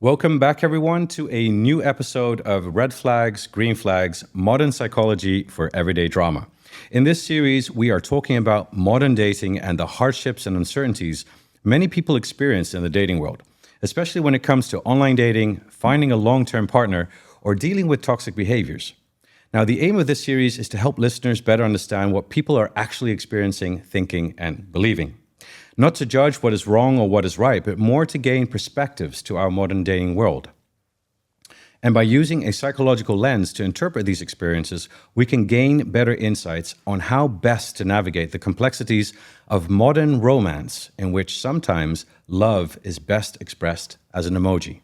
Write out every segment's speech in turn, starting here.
Welcome back, everyone, to a new episode of Red Flags, Green Flags, Modern Psychology for Everyday Drama. In this series, we are talking about modern dating and the hardships and uncertainties many people experience in the dating world, especially when it comes to online dating, finding a long-term partner, or dealing with toxic behaviors. Now, the aim of this series is to help listeners better understand what people are actually experiencing, thinking, and believing. Not to judge what is wrong or what is right, but more to gain perspectives to our modern dating world. And by using a psychological lens to interpret these experiences, we can gain better insights on how best to navigate the complexities of modern romance, in which sometimes love is best expressed as an emoji.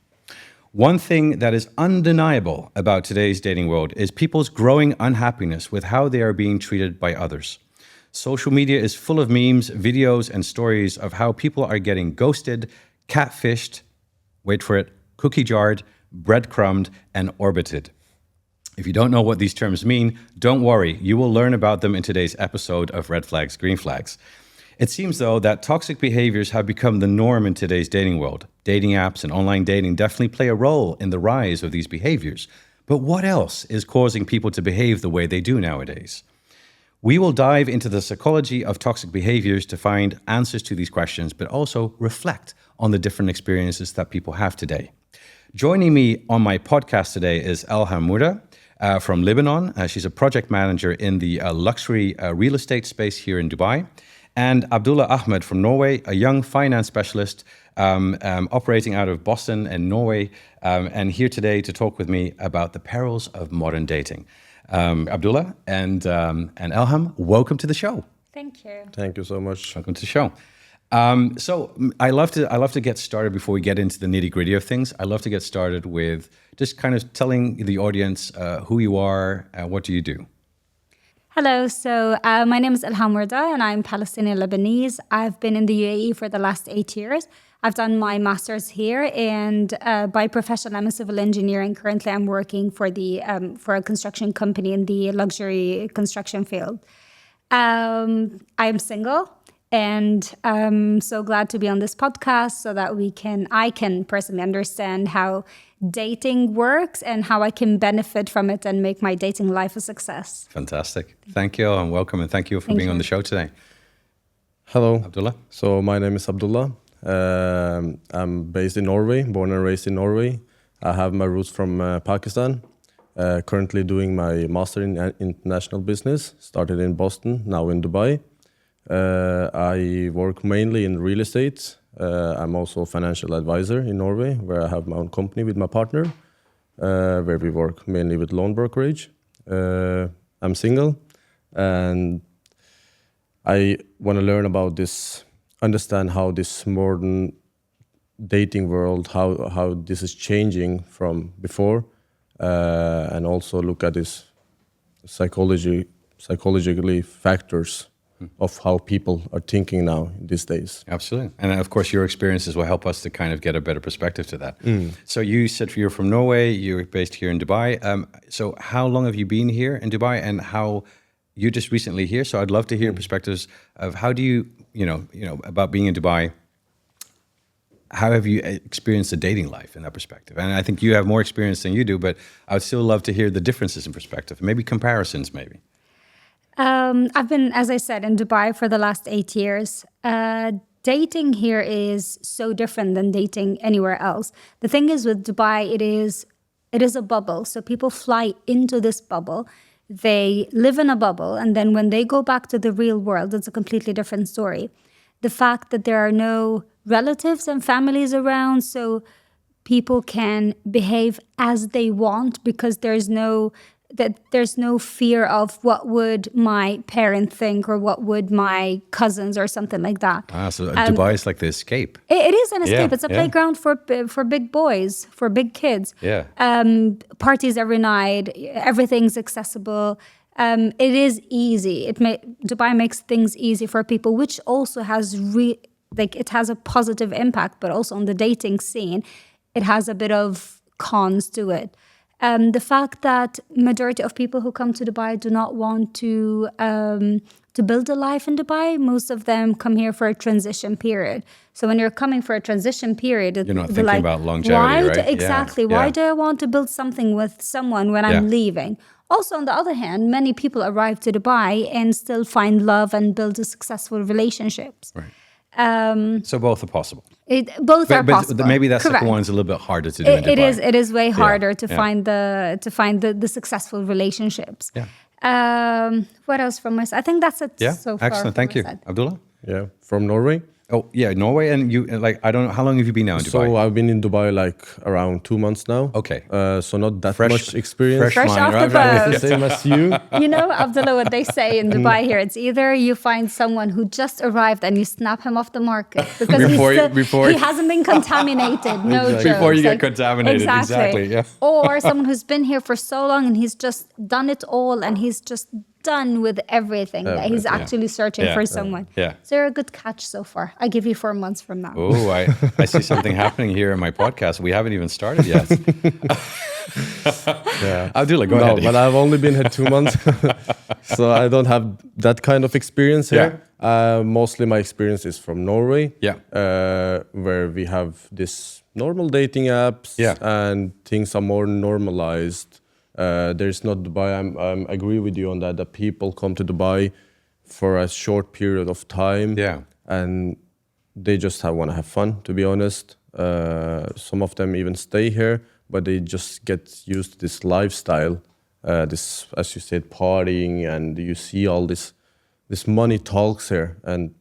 One thing that is undeniable about today's dating world is people's growing unhappiness with how they are being treated by others. Social media is full of memes, videos, and stories of how people are getting ghosted, catfished, wait for it, cookie jarred, breadcrumbed, and orbited. If you don't know what these terms mean, don't worry, you will learn about them in today's episode of Red Flags, Green Flags. It seems, though, that toxic behaviors have become the norm in today's dating world. Dating apps and online dating definitely play a role in the rise of these behaviors. But what else is causing people to behave the way they do nowadays? We will dive into the psychology of toxic behaviors to find answers to these questions, but also reflect on the different experiences that people have today. Joining me on my podcast today is Elham Murdaa from Lebanon. She's a project manager in the luxury real estate space here in Dubai. And Abdullah Ahmad from Norway, a young finance specialist operating out of Boston and Norway, and here today to talk with me about the perils of modern dating. Abdullah and Elham, welcome to the show. Thank you. Thank you so much. Welcome to the show. So I love to get started before we get into the nitty gritty of things. I love to get started with just kind of telling the audience who you are and what do you do. Hello. So my name is Elham Murdaa and I'm Palestinian Lebanese. I've been in the UAE for the last 8 years. I've done my master's here, and by profession, I'm a civil engineer. And currently, I'm working for a construction company in the luxury construction field. I'm single, and I'm so glad to be on this podcast so that I can personally understand how dating works and how I can benefit from it and make my dating life a success. Fantastic. Thank you and welcome, and thank you for being on the show today. Hello. Abdullah. So my name is Abdullah. I'm based in Norway, born and raised in Norway. I have my roots from Pakistan. Currently doing my master in international business. Started in Boston, now in Dubai. I work mainly in real estate. I'm also a financial advisor in Norway, where I have my own company with my partner, where we work mainly with loan brokerage. I'm single, and I want to learn about this, understand how this modern dating world, how this is changing from before, and also look at this psychologically factors of how people are thinking now these days. Absolutely. And of course, your experiences will help us to kind of get a better perspective to that. So you said you're from Norway, you're based here in Dubai. So how long have you been here in Dubai, and how you're just recently here? So I'd love to hear perspectives of how do you about being in Dubai. How have you experienced the dating life in that perspective? And I think you have more experience than you do, but I would still love to hear the differences in perspective, maybe comparisons, maybe. I've been, as I said, in Dubai for the last 8 years. Dating here is so different than dating anywhere else. The thing is with Dubai, it is a bubble. So people fly into this bubble. They live in a bubble. And then when they go back to the real world, it's a completely different story. The fact that there are no relatives and families around, so people can behave as they want because there's no fear of what would my parent think or what would my cousins or something like that. So Dubai is like the escape. It is an escape. It's a playground for big boys, for big kids. Yeah. Parties every night. Everything's accessible. It is easy. Dubai makes things easy for people, which also has it has a positive impact, but also on the dating scene, it has a bit of cons to it. The fact that majority of people who come to Dubai do not want to to build a life in Dubai. Most of them come here for a transition period. So when you're coming for a transition period, You're not thinking about longevity, right? Exactly. Yeah. Why do I want to build something with someone when I'm leaving? Also, on the other hand, many people arrive to Dubai and still find love and build a successful relationships. Right. So both are possible. Both are possible. But maybe that second one's a little bit harder to do in Dubai. It is way harder to find the successful relationships. Yeah. What else from us? I think that's it so far. Excellent. Thank you. Abdullah? Yeah, from Norway. Oh, yeah, Norway. And you, like, I don't know, how long have you been now in Dubai? So I've been in Dubai like around 2 months now. Okay. So not that much experience. Fresh mind, off the right? boat. The same as you. You know, Abdullah, what they say in Dubai here, it's either you find someone who just arrived and you snap him off the market because he hasn't been contaminated. No joke. Before you get contaminated. Exactly. Yeah. Or someone who's been here for so long and he's just done it all and he's just done with everything that he's actually searching for someone. Yeah. So you're a good catch so far. I give you 4 months from now. Oh, I see something happening here in my podcast. We haven't even started yet. Abdullah, go ahead. But I've only been here 2 months. So I don't have that kind of experience here. Mostly my experience is from Norway. Where we have this normal dating apps and things are more normalized. There's not Dubai. I agree with you on that. That people come to Dubai for a short period of time, and they just want to have fun. To be honest, some of them even stay here, but they just get used to this lifestyle. This, as you said, partying, and you see all this money talks here, and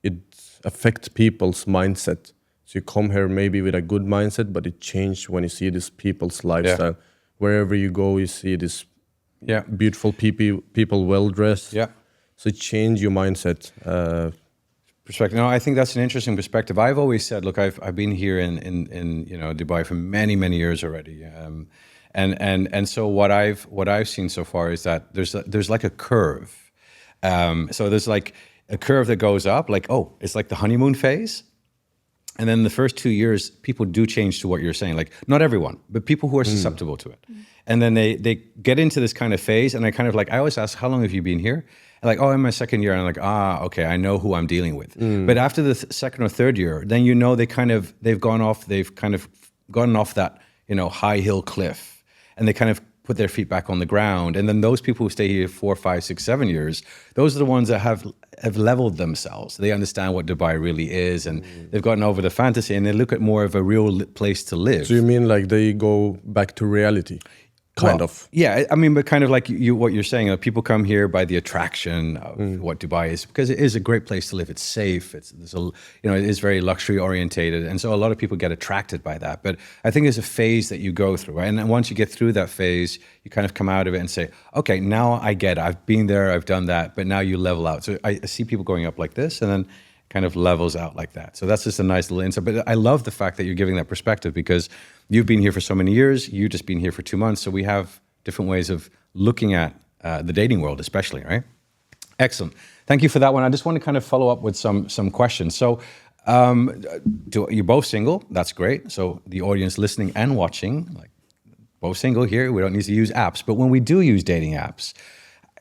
it affects people's mindset. So you come here maybe with a good mindset, but it changed when you see this people's lifestyle. Wherever you go, you see this beautiful people well dressed. So it changed your mindset. Perspective. No, I think that's an interesting perspective. I've always said, look, I've been here in Dubai for many years already, and so what I've seen so far is that there's like a curve. So there's like a curve that goes up, like it's like the honeymoon phase. And then the first 2 years, people do change to what you're saying. Like, not everyone, but people who are susceptible to it. And then they get into this kind of phase, and I always ask, how long have you been here? And like, in my second year. And I'm like, okay, I know who I'm dealing with. But after the second or third year, then they've gone off that, high hill cliff, and they kind of put their feet back on the ground. And then those people who stay here 4, 5, 6, 7 years, those are the ones that have leveled themselves. They understand what Dubai really is, and they've gotten over the fantasy, and they look at more of a real place to live. So you mean like they go back to reality? Kind of. Yeah, I mean, but kind of like what you're saying, people come here by the attraction of what Dubai is, because it is a great place to live. It's safe. It is very luxury orientated. And so a lot of people get attracted by that. But I think there's a phase that you go through, right? And then once you get through that phase, you kind of come out of it and say, okay, now I get it. I've been there, I've done that, but now you level out. So I see people going up like this and then kind of levels out like that. So that's just a nice little insight. But I love the fact that you're giving that perspective, because you've been here for so many years, you've just been here for 2 months. So we have different ways of looking at the dating world, especially, right? Excellent. Thank you for that one. I just want to kind of follow up with some questions. So you're both single. That's great. So the audience listening and watching, like, both single here. We don't need to use apps. But when we do use dating apps,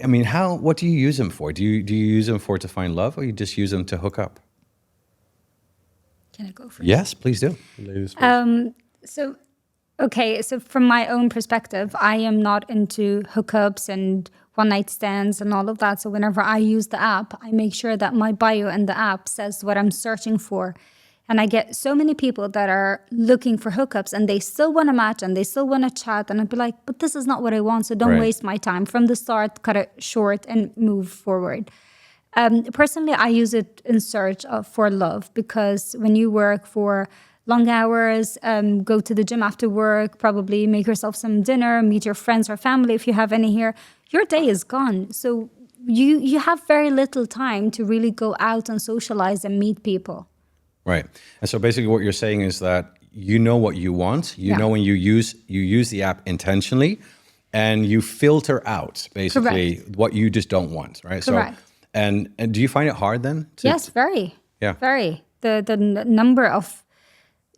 I mean, what do you use them for? Do you use them to find love, or you just use them to hook up? Can I go first? Yes, please do. Ladies first. So from my own perspective, I am not into hookups and one-night stands and all of that. So whenever I use the app, I make sure that my bio in the app says what I'm searching for. And I get so many people that are looking for hookups and they still want to match and they still want to chat. And I'd be like, but this is not what I want. So don't waste my time. From the start, cut it short and move forward. Personally, I use it in search for love, because when you work for long hours, go to the gym after work, probably make yourself some dinner, meet your friends or family if you have any here, your day is gone. So you have very little time to really go out and socialize and meet people. Right. And so basically what you're saying is that you know what you want. You know when you use the app intentionally, and you filter out basically what you just don't want, right? Correct. So and do you find it hard then? Yes, very. Yeah. Very. The number of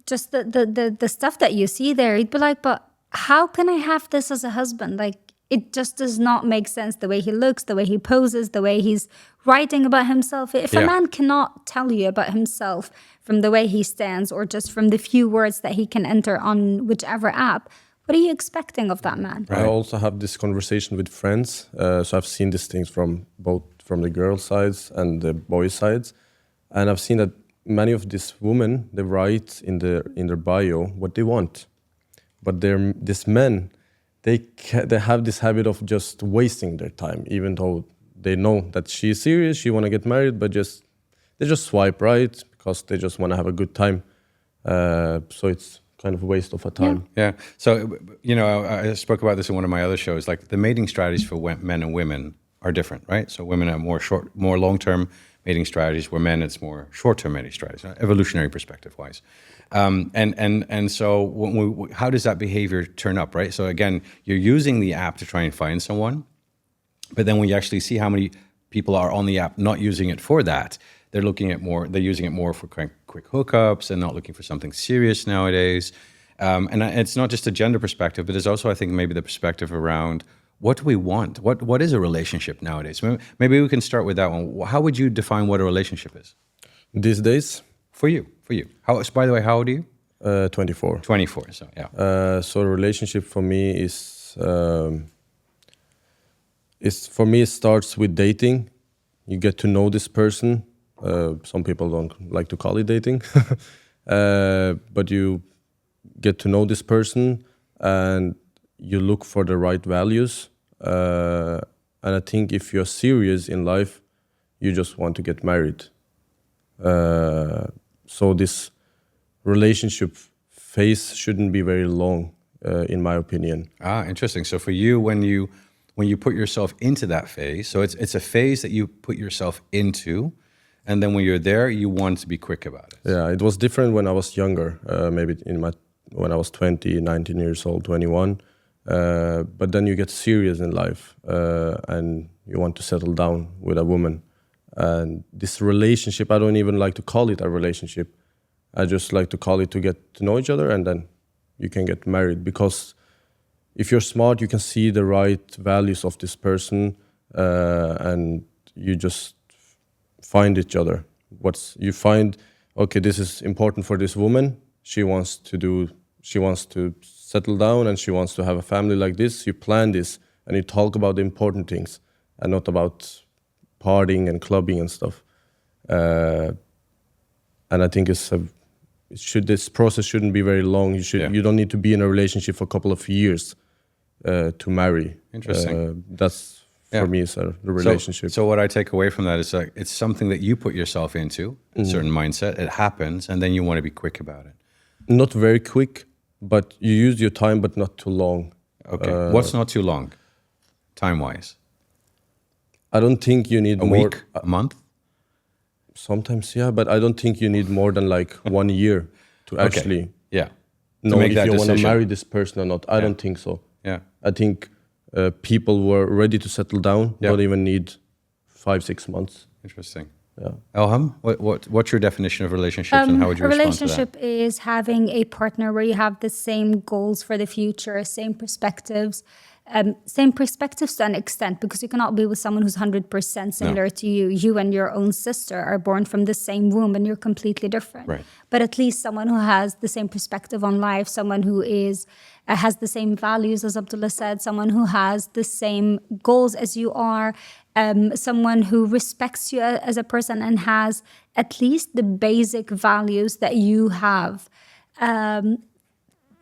just the stuff that you see there, you'd be like, but how can I have this as a husband? Like, it just does not make sense, the way he looks, the way he poses, the way he's writing about himself. If a man cannot tell you about himself from the way he stands or just from the few words that he can enter on whichever app, what are you expecting of that man? I also have this conversation with friends. So I've seen these things from the girl sides and the boy sides. And I've seen that many of these women, they write in their bio what they want. But these men, they have this habit of just wasting their time, even though they know that she's serious, she want to get married, but they just swipe right because they just want to have a good time. So it's kind of a waste of a time. Yeah. So, I spoke about this in one of my other shows. Like the mating strategies for men and women are different, right? So women have more long-term mating strategies, where men it's more short-term mating strategies, evolutionary perspective-wise. And so how does that behavior turn up, right? So again, you're using the app to try and find someone, but then when you actually see how many people are on the app not using it for that, they're using it more for quick hookups and not looking for something serious nowadays. And it's not just a gender perspective, but it's also, I think, maybe the perspective around what do we want? What is a relationship nowadays? Maybe we can start with that one. How would you define what a relationship is? These days? For you. By the way, how old are you? 24. 24, so yeah. So a relationship for me is for me, it starts with dating. You get to know this person. Some people don't like to call it dating. But you get to know this person and you look for the right values. And I think if you're serious in life, you just want to get married. So this relationship phase shouldn't be very long, in my opinion. Interesting. So for you, when you put yourself into that phase, so it's a phase that you put yourself into, and then when you're there, you want to be quick about it. Yeah, it was different when I was younger, maybe when I was 20, 19 years old, 21. But then you get serious in life and you want to settle down with a woman. And this relationship, I don't even like to call it a relationship. I just like to call it to get to know each other, and then you can get married. Because if you're smart, you can see the right values of this person, and you just find each other. You find, okay, this is important for this woman. She wants to settle down and she wants to have a family like this. You plan this and you talk about the important things and not about partying and clubbing and stuff. And I think this process shouldn't be very long. You don't need to be in a relationship for a couple of years to marry. Interesting. That's for me is the relationship. So what I take away from that is like it's something that you put yourself into, a certain mindset. It happens, and then you want to be quick about it. Not very quick, but you use your time, but not too long. Okay. What's not too long, time-wise? I don't think you need a more. Week, a month? Sometimes, yeah, but I don't think you need more than like 1 year to actually know if you want to marry this person or not. I don't think so. Yeah. I think people who are ready to settle down don't even need 5-6 months. Interesting. Yeah. Elham, what's your definition of relationships and how would you respond to that? A relationship is having a partner where you have the same goals for the future, same perspectives to an extent, because you cannot be with someone who's 100% similar to you. You and your own sister are born from the same womb and you're completely different. Right. But at least someone who has the same perspective on life, someone who has the same values as Abdullah said, someone who has the same goals as you are, someone who respects you as a person and has at least the basic values that you have.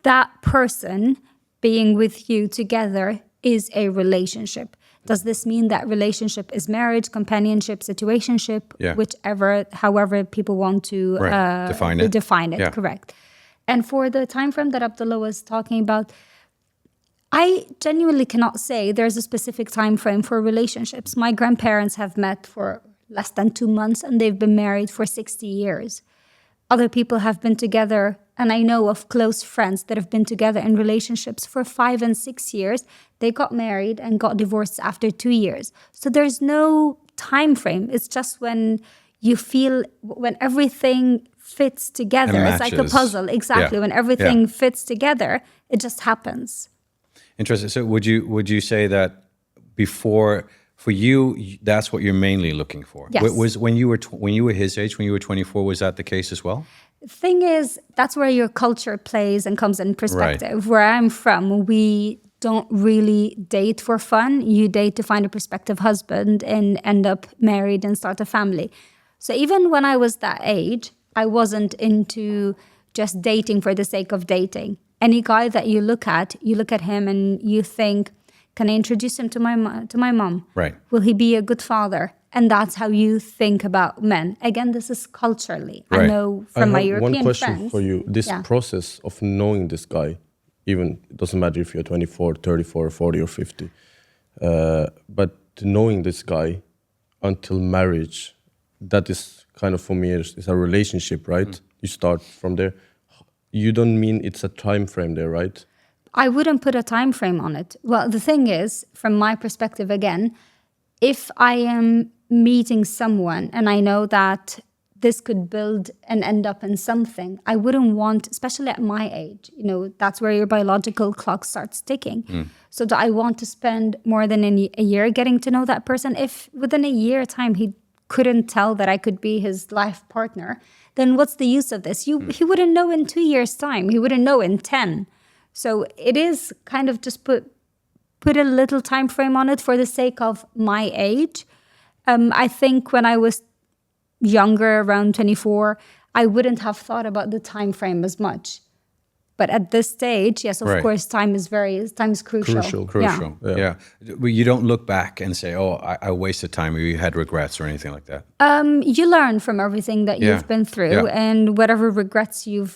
That person being with you together is a relationship. Does this mean that relationship is marriage, companionship, situationship, however people want to define it, correct. And for the time frame that Abdullah was talking about, I genuinely cannot say there's a specific time frame for relationships. My grandparents have met for less than 2 months and they've been married for 60 years. Other people have been together, and I know of close friends that have been together in relationships for 5 and 6 years. They got married and got divorced after 2 years. So there's no time frame. It's just when you feel, when everything fits together. It's like a puzzle. Exactly. When everything fits together, it just happens. Interesting. So would you say that before for you that's what you're mainly looking for? Yes. Was when you were his age, when you were 24, was that the case as well? Thing is, that's where your culture plays and comes in perspective. Where I'm from, we don't really date for fun. You date to find a prospective husband and end up married and start a family. So even when I was that age, I wasn't into just dating for the sake of dating. Any guy that you look at him and you think, can I introduce him to my mom? Right. Will he be a good father? And that's how you think about men. Again, this is culturally. Right. I know from my European one question friends. for you. This Yeah. process of knowing this guy, even it doesn't matter if you're 24, 34, 40 or 50, but knowing this guy until marriage, that is kind of for me is a relationship, right? You start from there. You don't mean it's a time frame there, right? I wouldn't put a time frame on it. Well, the thing is, from my perspective again, if I am meeting someone and I know that this could build and end up in something, I wouldn't want, especially at my age, that's where your biological clock starts ticking. So do I want to spend more than a year getting to know that person? If within a year time he couldn't tell that I could be his life partner, then what's the use of this? He wouldn't know in 2 years' time. He wouldn't know in 10. So it is kind of just put a little time frame on it for the sake of my age. I think when I was younger, around 24, I wouldn't have thought about the time frame as much. But at this stage, yes, of course, time is crucial. Crucial. Yeah. But you don't look back and say, "Oh, I wasted time," or you had regrets or anything like that. You learn from everything that you've been through, and whatever regrets you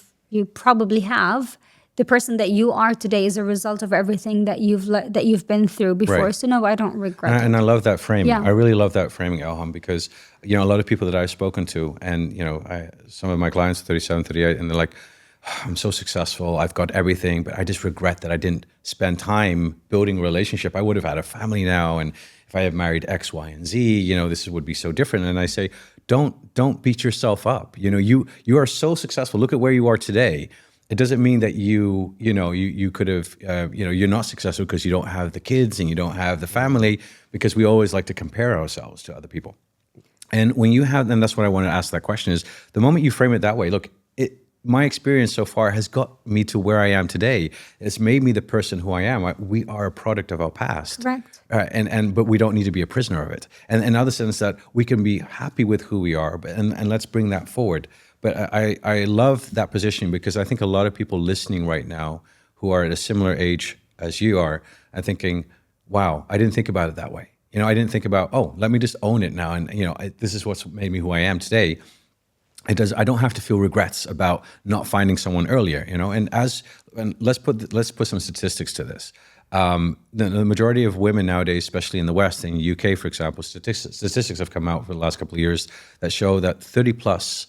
probably have. The person that you are today is a result of everything that you've been through before. Right. So no, I don't regret it. And I love that framing. Yeah. I really love that framing, Elham, because a lot of people that I've spoken to, and some of my clients, 37, 38, and they're like, I'm so successful, I've got everything, but I just regret that I didn't spend time building a relationship. I would have had a family now, and if I had married X, Y, and Z, this would be so different. And I say, don't beat yourself up. You are so successful. Look at where you are today. It doesn't mean that you could have, you're not successful because you don't have the kids and you don't have the family, because we always like to compare ourselves to other people. And when you have, and that's what I want to ask that question is, the moment you frame it that way, look, my experience so far has got me to where I am today. It's made me the person who I am. We are a product of our past. Correct. But we don't need to be a prisoner of it. And in other sense that we can be happy with who we are, and let's bring that forward. But I love that position, because I think a lot of people listening right now who are at a similar age as you are thinking, wow, I didn't think about it that way. I didn't think about, let me just own it now. And, this is what's made me who I am today. I don't have to feel regrets about not finding someone earlier, and let's put some statistics to this. The majority of women nowadays, especially in the West, in the UK, for example, statistics have come out for the last couple of years that show that 30 plus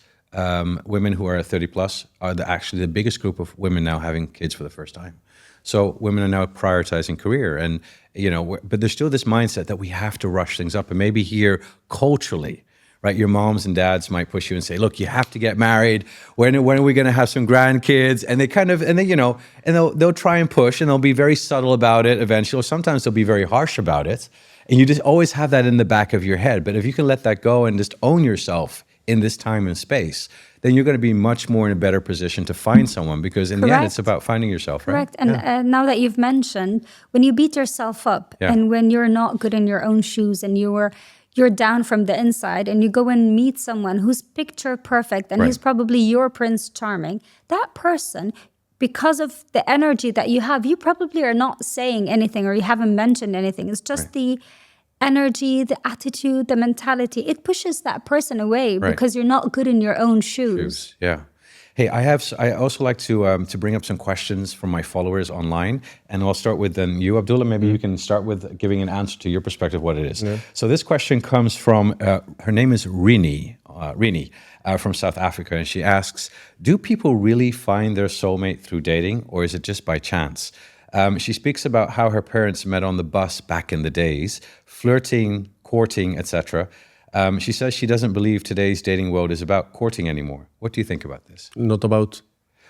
women who are 30 plus are actually the biggest group of women now having kids for the first time. So women are now prioritizing career, and but there's still this mindset that we have to rush things up. And maybe here culturally, right, your moms and dads might push you and say, "Look, you have to get married. When are we going to have some grandkids?" And they'll try and push, and they'll be very subtle about it eventually. Or sometimes they'll be very harsh about it, and you just always have that in the back of your head. But if you can let that go and just own yourself in this time and space, then you're going to be much more in a better position to find someone, because in the end, it's about finding yourself, right? Correct. And now that you've mentioned, when you beat yourself up and when you're not good in your own shoes and you're down from the inside, and you go and meet someone who's picture perfect and who's probably your Prince Charming, that person, because of the energy that you have, you probably are not saying anything or you haven't mentioned anything. It's just the energy, the attitude, the mentality. It pushes that person away because you're not good in your own shoes. Yeah. Hey, I also like to bring up some questions from my followers online, and I'll start with then you, Abdullah. Maybe you can start with giving an answer to your perspective, what it is. Yeah. So this question comes from, her name is Rini from South Africa, and she asks, do people really find their soulmate through dating, or is it just by chance? She speaks about how her parents met on the bus back in the days, flirting, courting, etc. She says she doesn't believe today's dating world is about courting anymore. What do you think about this? Not about.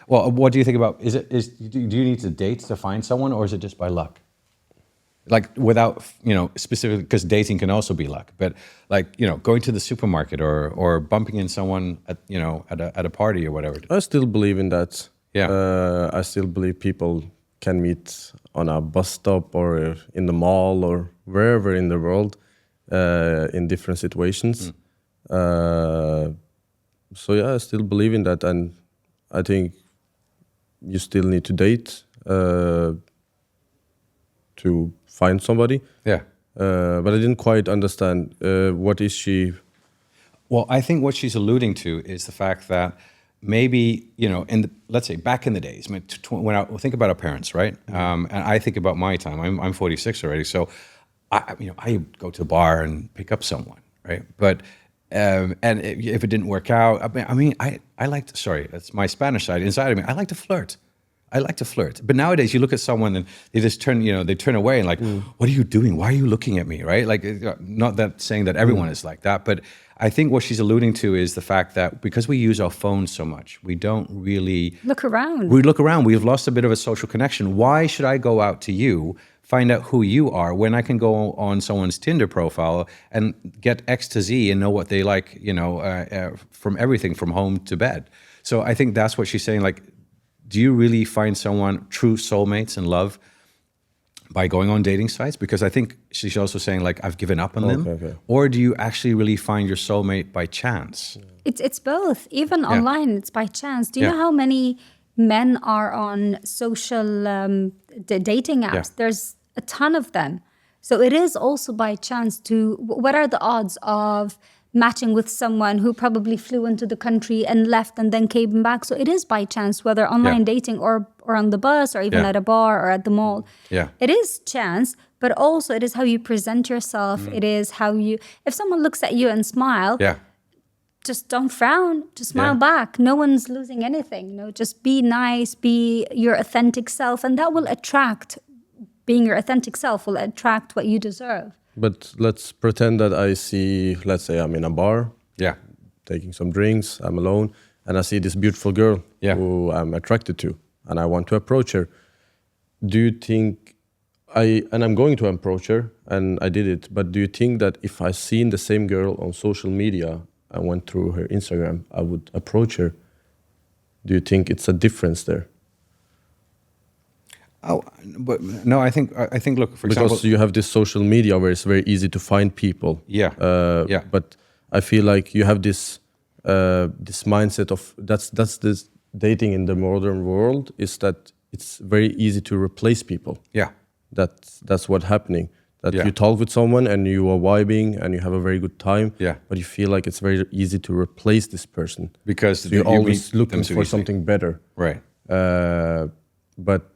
Well, what do you think about? Do you need to date to find someone, or is it just by luck? Like without, specifically, because dating can also be luck, but like, going to the supermarket or bumping in someone at a party or whatever. I still believe in that. Yeah. I still believe people can meet on a bus stop or in the mall or wherever in the world in different situations. So yeah, I still believe in that, and I think you still need to date to find somebody. Yeah. But I didn't quite understand what is she. Well, I think what she's alluding to is the fact that maybe, let's say back in the days, when I think about our parents, right? And I think about my time. I'm 46 already, so I go to a bar and pick up someone, right? But and if it didn't work out, I like to. Sorry, that's my Spanish side. Inside of me, I like to flirt. I like to flirt. But nowadays, you look at someone and they just they turn away and like, what are you doing? Why are you looking at me, right? Like, not that saying that everyone is like that, but I think what she's alluding to is the fact that because we use our phones so much, we don't really Look around. We look around. We've lost a bit of a social connection. Why should I go out to you, find out who you are, when I can go on someone's Tinder profile and get X to Z and know what they like, from everything from home to bed. So I think that's what she's saying. Like, do you really find someone, true soulmates and love, by going on dating sites? Because I think she's also saying, like, I've given up on them. Okay. Or do you actually really find your soulmate by chance? It's both. Even online, it's by chance. Do you know Yeah. how many men are on social dating apps? Yeah. There's a ton of them. So it is also by chance what are the odds of matching with someone who probably flew into the country and left and then came back? So it is by chance, whether online dating or on the bus or even at a bar or at the mall. Yeah. It is chance, but also it is how you present yourself. It is how if someone looks at you and smile, Yeah. just don't frown, just smile back. No one's losing anything. Just be nice, be your authentic self, and that will attract. Being your authentic self will attract what you deserve. But let's pretend that let's say I'm in a bar, Yeah. taking some drinks, I'm alone, and I see this beautiful girl who I'm attracted to, and I want to approach her. Do you think I'm going to approach her, and I did it, but do you think that if I seen the same girl on social media, I went through her Instagram, I would approach her? Do you think it's a difference there? Oh, but no, I think, look, for example. Because you have this social media where it's very easy to find people. Yeah. But I feel like you have this mindset of that's this dating in the modern world, is that it's very easy to replace people. Yeah. That's what's happening. That you talk with someone and you are vibing and you have a very good time. Yeah. But you feel like it's very easy to replace this person. Because you're always looking for something better. Right. But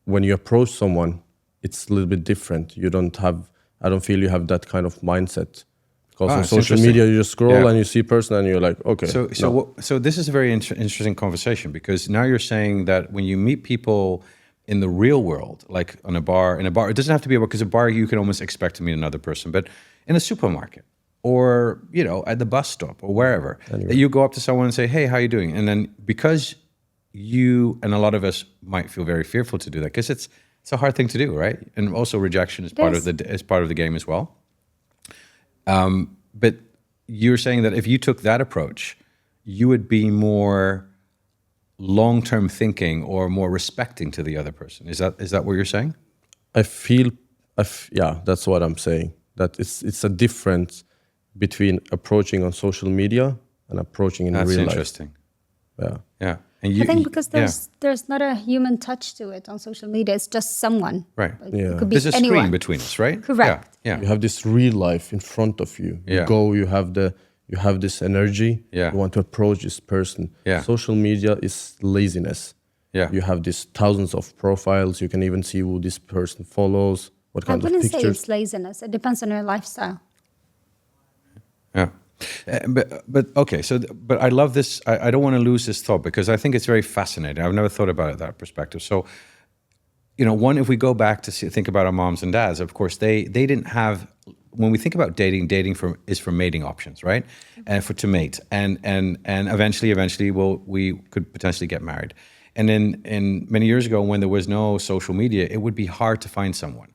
when you approach someone, it's a little bit different. I don't feel you have that kind of mindset. Because on social media, you just scroll and you see a person and you're like, okay. So this is a very interesting conversation, because now you're saying that when you meet people in the real world, like in a bar, it doesn't have to be a bar, because a bar you can almost expect to meet another person, but in a supermarket or, at the bus stop or wherever, that you go up to someone and say, hey, how you doing? And then because you and a lot of us might feel very fearful to do that, because it's a hard thing to do, right? And also rejection is part of the game as well. But you're saying that if you took that approach, you would be more long-term thinking or more respecting to the other person. Is that what you're saying? Yeah, that's what I'm saying. That it's a difference between approaching on social media and approaching in real life. That's interesting. Yeah. And I think because there's not a human touch to it on social media. It's just someone. Right. It could be There's a anyone. screen between us, right? Correct. Yeah. You have this real life in front of you. You go, you have this energy. Yeah. You want to approach this person. Yeah. Social media is laziness. Yeah. You have these thousands of profiles. You can even see who this person follows, what kind of I wouldn't pictures. say it's laziness. It depends on your lifestyle. Yeah. But okay, but I love this. I don't want to lose this thought, because I think it's very fascinating. I've never thought about it that perspective. So, one, if we go back to think about our moms and dads, of course, they didn't have, when we think about dating is for mating options, right? And to mate. And eventually, we could potentially get married. And then in many years ago, when there was no social media, it would be hard to find someone.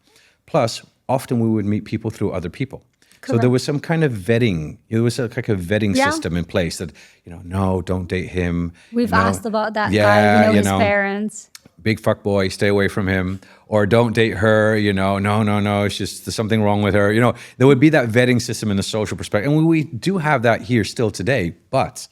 Plus, often we would meet people through other people. So there was some kind of vetting. There was like a vetting system in place that, no, don't date him. We've asked about that Yeah, guy, you his know. parents. Big fuck boy, stay away from him, or don't date her, no, it's just there's something wrong with her. There would be that vetting system in the social perspective. And we do have that here still today, but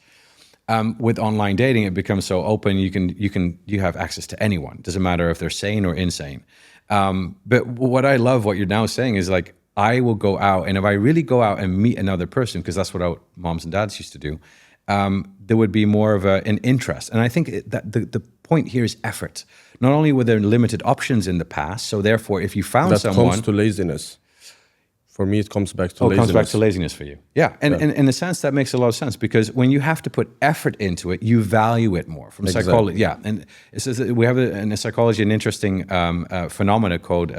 with online dating, it becomes so open, you have access to anyone. Doesn't matter if they're sane or insane. But what I love, what you're now saying is like, I will go out, and if I really go out and meet another person, because that's what our moms and dads used to do, there would be more of an interest. And I think that the point here is effort. Not only were there limited options in the past, so therefore, if you found someone... That comes to laziness. For me, it comes back to laziness. It comes back to laziness for you. Yeah, and in a sense, that makes a lot of sense, because when you have to put effort into it, you value it more. From psychology, yeah. And it says that we have in psychology an interesting phenomena called...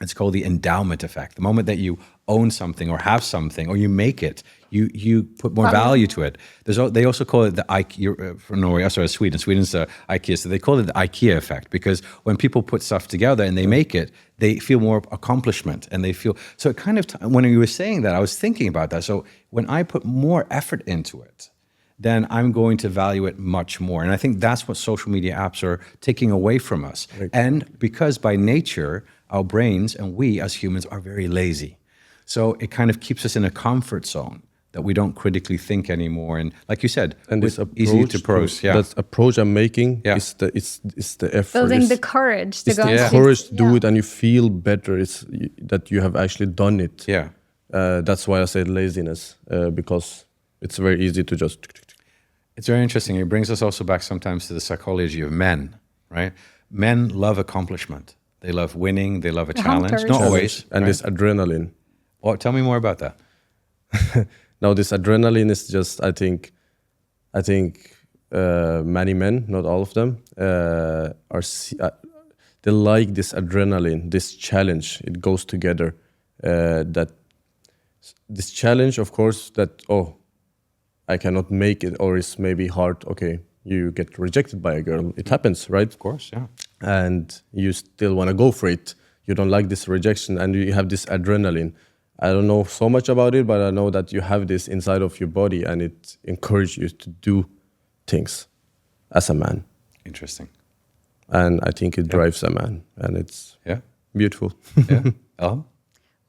it's called the endowment effect. The moment that you own something or have something or you make it, you put more value to it. They also call it the IKEA, from Norway, sorry, Sweden. Sweden's IKEA, so they call it the IKEA effect, because when people put stuff together and they make it, they feel more accomplishment and they feel, so it kind of, when you were saying that, I was thinking about that. So when I put more effort into it, then I'm going to value it much more. And I think that's what social media apps are taking away from us. Right. And because by nature, our brains and we as humans are very lazy. So it kind of keeps us in a comfort zone that we don't critically think anymore. And like you said, and it's easy to approach. Yeah. That approach I'm making is the effort. Building the courage to go. It's the courage to do it, and you feel better. It's that you have actually done it. Yeah. That's why I said laziness, because it's very easy to just... It's very interesting. It brings us also back sometimes to the psychology of men, right? Men love accomplishment. They love winning. They love a challenge. Hunters. Not always. And right? this adrenaline. Well, tell me more about that. Now, this adrenaline is just, I think many men, not all of them, they like this adrenaline, this challenge. It goes together. That this challenge, of course, that, I cannot make it, or it's maybe hard. Okay, you get rejected by a girl. It happens, right? Of course, yeah. And you still want to go for it. You don't like this rejection, and you have this adrenaline. I don't know so much about it, but I know that you have this inside of your body, and it encourages you to do things as a man. Interesting. And I think it drives a man, and it's beautiful. Yeah. Elham?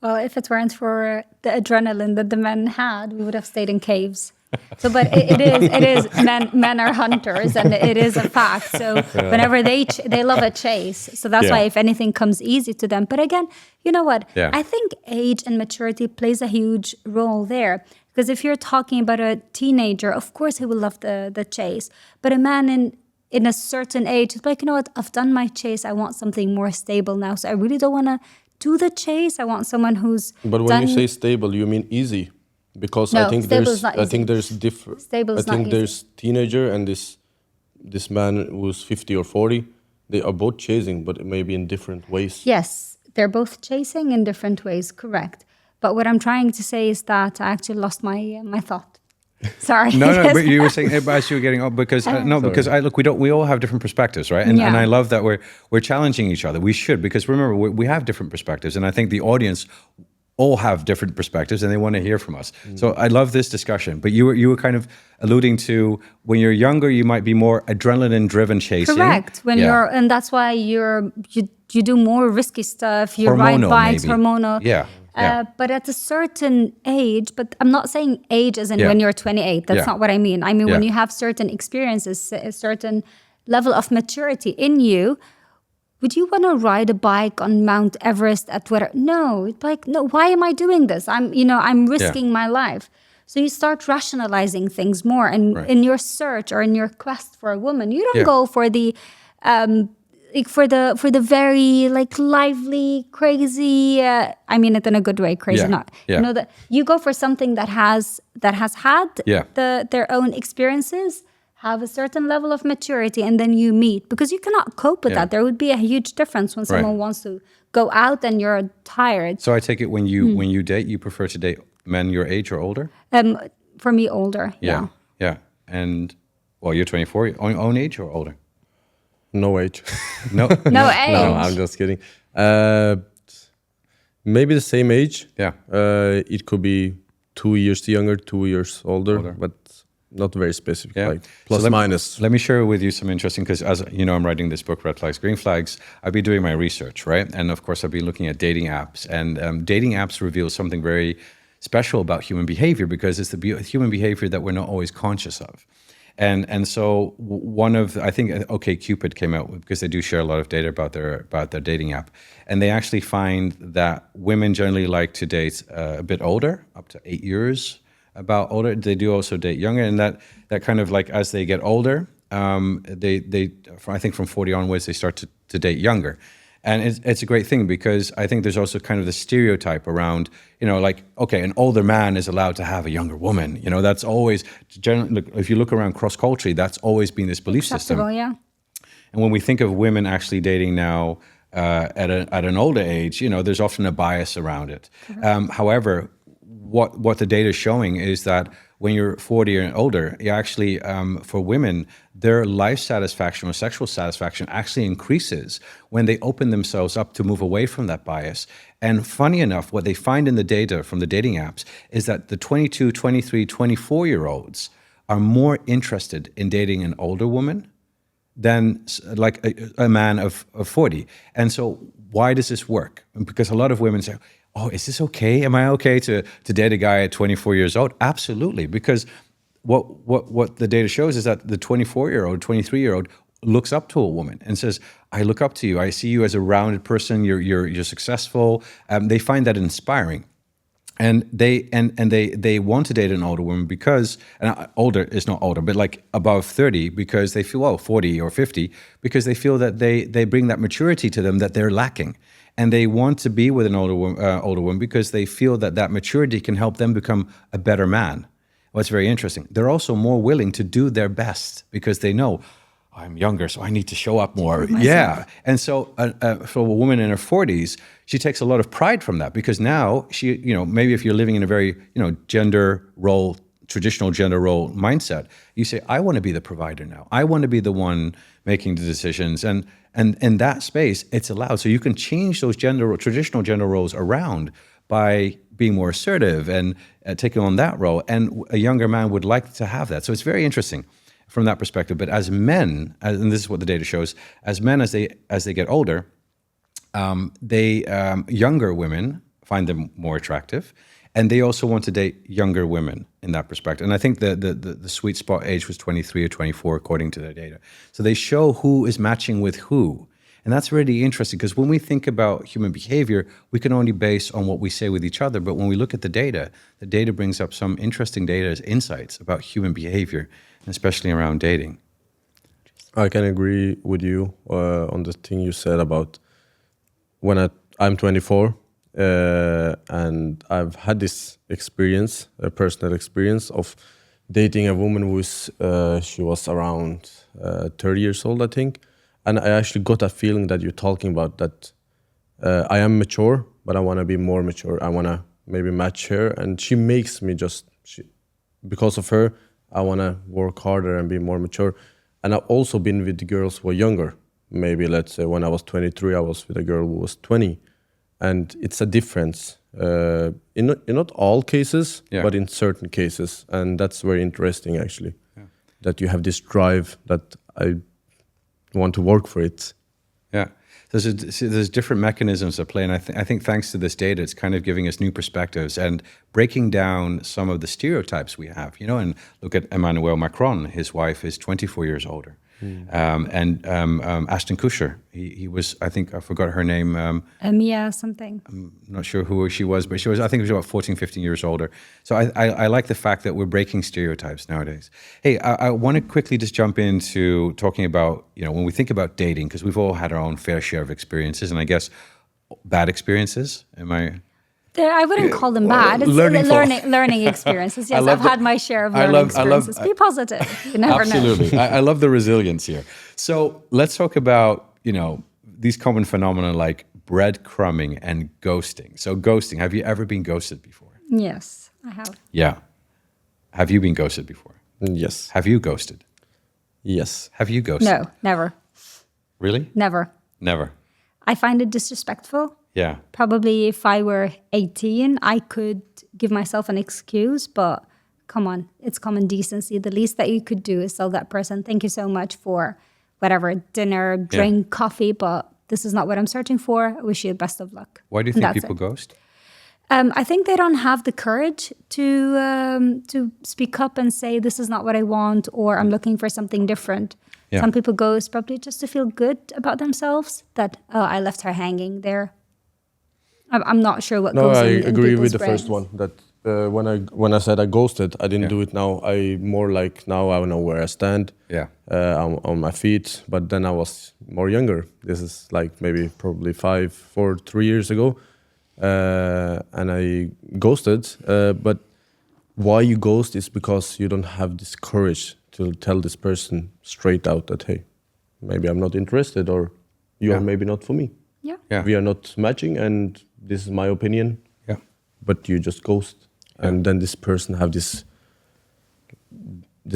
Well, if it weren't for the adrenaline that the men had, we would have stayed in caves. So, but it is men are hunters, and it is a fact. So whenever they love a chase. So that's why if anything comes easy to them. But again, you know what? Yeah. I think age and maturity plays a huge role there. Because if you're talking about a teenager, of course he will love the chase. But a man in a certain age is like, you know what? I've done my chase. I want something more stable now. So I really don't want to do the chase. I want someone who's But when you say stable, you mean easy? Because no, I think there's different. I think there's teenager and this man who's 50 or 40. They are both chasing, but maybe in different ways. Yes, they're both chasing in different ways. Correct. But what I'm trying to say is that I actually lost my thought. Sorry. No, but you were saying as you were getting up because because we all have different perspectives, right? And I love that we're challenging each other. We should, because remember we have different perspectives, and I think the audience all have different perspectives and they want to hear from us. So I love this discussion. But you were kind of alluding to when you're younger, you might be more adrenaline driven chasing. Correct. When and that's why you do more risky stuff. You ride bikes, maybe. hormonal. Yeah. But at a certain age, but I'm not saying age as in when you're 28. That's not what I mean. I mean when you have certain experiences, a certain level of maturity in you. Would you want to ride a bike on Mount Everest at whatever? No, no. Why am I doing this? I'm risking my life. So you start rationalizing things more, and in your search or in your quest for a woman, you don't go for the for the very lively, crazy. I mean it in a good way, crazy not. You know that you go for something that has had their own experiences. Have a certain level of maturity, and then you meet, because you cannot cope with that. There would be a huge difference when someone wants to go out and you're tired. So I take it when you date, you prefer to date men your age or older? For me, older. Yeah. And you're 24. Own age or older? No age. No. No age. No, I'm just kidding. maybe the same age. Yeah. It could be 2 years younger, 2 years older, but not very specific, Yeah. like plus minus. Let me share with you some interesting, because as you know, I'm writing this book, Red Flags, Green Flags. I've been doing my research, right? And of course, I've been looking at dating apps, and dating apps reveal something very special about human behavior, because it's the human behavior that we're not always conscious of. And so one of, I think OkCupid came out because they do share a lot of data about their dating app, and they actually find that women generally like to date a bit older, up to 8 years about older. They do also date younger, and that kind of like as they get older, I think from 40 onwards they start to date younger. And it's a great thing, because I think there's also kind of the stereotype around, like, okay, an older man is allowed to have a younger woman. That's always, generally, if you look around cross-culturally, that's always been this belief system. Yeah. And when we think of women actually dating now at an older age, there's often a bias around it. However, what the data is showing is that when you're 40 and older, you actually, for women, their life satisfaction or sexual satisfaction actually increases when they open themselves up to move away from that bias. And funny enough, what they find in the data from the dating apps is that the 22, 23, 24-year-olds are more interested in dating an older woman than like a man of 40. And so why does this work? Because a lot of women say, oh, is this okay? Am I okay to date a guy at 24 years old? Absolutely, because what the data shows is that the 24-year-old, 23-year-old looks up to a woman and says, I look up to you. I see you as a rounded person. You're successful. They find that inspiring. And they want to date an older woman because, and older is not older, but like above 30, because they feel, 40 or 50, because they feel that they bring that maturity to them that they're lacking. And they want to be with an older woman because they feel that maturity can help them become a better man. What's very interesting, they're also more willing to do their best because they know, I'm younger, so I need to show up more. Yeah. And so for a woman in her 40s, she takes a lot of pride from that, because now she, maybe if you're living in a very, traditional gender role mindset, you say, I want to be the provider now. I want to be the one making the decisions. And in that space, it's allowed. So you can change those traditional gender roles around by being more assertive and taking on that role. And a younger man would like to have that. So it's very interesting from that perspective. But as men, and this is what the data shows, as men, as they get older, younger women find them more attractive, and they also want to date younger women in that perspective. And I think the sweet spot age was 23 or 24, according to their data. So they show who is matching with who. And that's really interesting, because when we think about human behavior, we can only base on what we say with each other. But when we look at the data brings up some interesting data as insights about human behavior, especially around dating. I can agree with you on the thing you said about when I'm 24, and I've had this experience, a personal experience of dating a woman she was around 30 years old, I think. And I actually got that feeling that you're talking about, that I am mature, but I want to be more mature. I want to maybe match her, and she makes me because of her, I want to work harder and be more mature. And I've also been with girls who were younger. Maybe, let's say, when I was 23, I was with a girl who was 20. And it's a difference in not all cases, but in certain cases. And that's very interesting, actually, that you have this drive that I want to work for it. Yeah. There's different mechanisms at play, and I think thanks to this data, it's kind of giving us new perspectives and breaking down some of the stereotypes we have. And look at Emmanuel Macron. His wife is 24 years older. And Ashton Kutcher, he was, I think, I forgot her name. Mia something. I'm not sure who she was, but I think she was about 14, 15 years older. So I like the fact that we're breaking stereotypes nowadays. Hey, I want to quickly just jump into talking about, when we think about dating, because we've all had our own fair share of experiences, and I guess bad experiences. I wouldn't call them bad. It's learning experiences. Yes, I've had my share of learning experiences. Be positive. You never know. Absolutely. I love the resilience here. So let's talk about, these common phenomena like breadcrumbing and ghosting. So ghosting, have you ever been ghosted before? Yes, I have. Yeah. Have you been ghosted before? Yes. Have you ghosted? Yes. Have you ghosted? No, never. Really? Never. Never. I find it disrespectful. Yeah. Probably if I were 18, I could give myself an excuse, but come on, it's common decency. The least that you could do is tell that person, thank you so much for whatever, dinner, drink, coffee, but this is not what I'm searching for. I wish you the best of luck. Why do you And think that's people it. ghost? I think they don't have the courage to speak up and say, this is not what I want, or I'm looking for something different. Yeah. Some people ghost probably just to feel good about themselves, that, oh, I left her hanging there. I'm not sure what No, goes I in agree people's with the first brains. one. That when I said I ghosted, I didn't Yeah. do it now. I more like now I know where I stand. Yeah. I'm on my feet. But then I was more younger. This is like maybe probably 3 years ago, and I ghosted. But why you ghost is because you don't have this courage to tell this person straight out that, hey, maybe I'm not interested, or you are maybe not for me. Yeah. Yeah. We are not matching, and this is my opinion. Yeah. But you just ghost, and then this person have this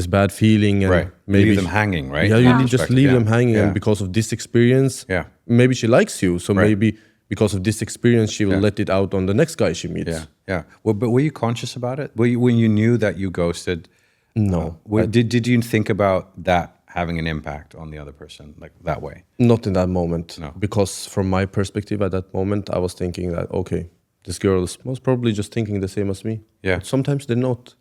bad feeling, and Right. maybe Leave them hanging, right? Yeah, From you that just perspective, leave yeah. them hanging, Yeah. and because of this experience, Yeah. maybe she likes you, so Right. maybe because of this experience, she will Yeah. let it out on the next guy she meets. Yeah. Yeah. Well, but were you conscious about it? When you knew that you ghosted? No, Did you think about that having an impact on the other person like that way? not in that moment. No. Because from my perspective at that moment, I was thinking that, okay, this girl is most probably just thinking the same as me. Yeah. But sometimes they're not.